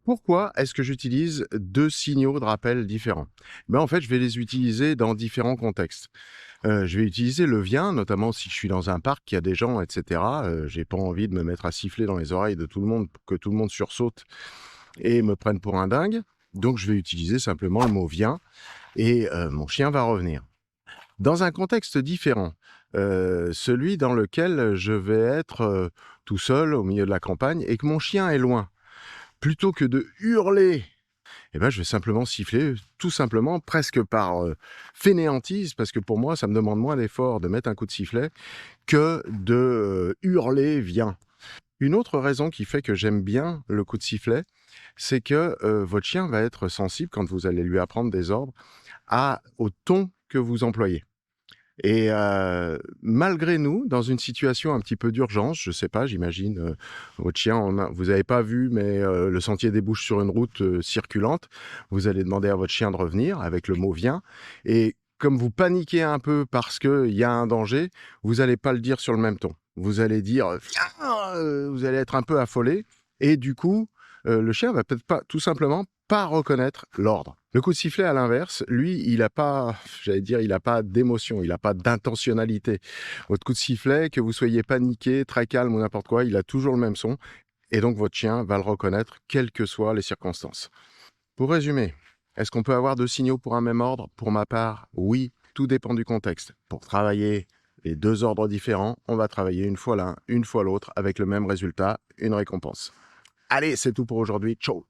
Pourquoi est-ce que j'utilise 2 signaux de rappel différents? En fait, je vais les utiliser dans différents contextes. Je vais utiliser le «viens», notamment si je suis dans un parc, il y a des gens et cetera, j'ai pas envie de me mettre à siffler dans les oreilles de tout le monde pour que tout le monde sursaute et me prenne pour un dingue. Donc je vais utiliser simplement le mot «viens» et mon chien va revenir. Dans un contexte différent, celui dans lequel je vais être, tout seul au milieu de la campagne et que mon chien est loin. Plutôt que de hurler, je vais simplement siffler, tout simplement, presque par, fainéantise, parce que pour moi, ça me demande moins d'effort de mettre un coup de sifflet que de, hurler: «Viens». Une autre raison qui fait que j'aime bien le coup de sifflet, c'est que, votre chien va être sensible, quand vous allez lui apprendre des ordres, au ton que vous employez. Et malgré nous, dans une situation un petit peu d'urgence, je sais pas, j'imagine, votre chien vous avez pas vu, mais le sentier débouche sur une route, circulante. Vous allez demander à votre chien de revenir avec le mot «viens» et comme vous paniquez un peu parce qu'il y a un danger, vous allez pas le dire sur le même ton. Vous allez dire: «Viens!» Vous allez être un peu affolé et du coup, le chien va peut-être pas tout simplement pas reconnaître l'ordre. Le coup de sifflet, à l'inverse, lui, il a pas, j'allais dire, il a pas d'émotion, il a pas d'intentionnalité. Votre coup de sifflet, que vous soyez paniqué, très calme ou n'importe quoi, il a toujours le même son et donc votre chien va le reconnaître, quelles que soient les circonstances. Pour résumer, est-ce qu'on peut avoir 2 signaux pour un même ordre? Pour ma part, oui, tout dépend du contexte. Pour travailler les 2 ordres différents, on va travailler une fois l'un, une fois l'autre, avec le même résultat, une récompense. Allez, c'est tout pour aujourd'hui. Ciao!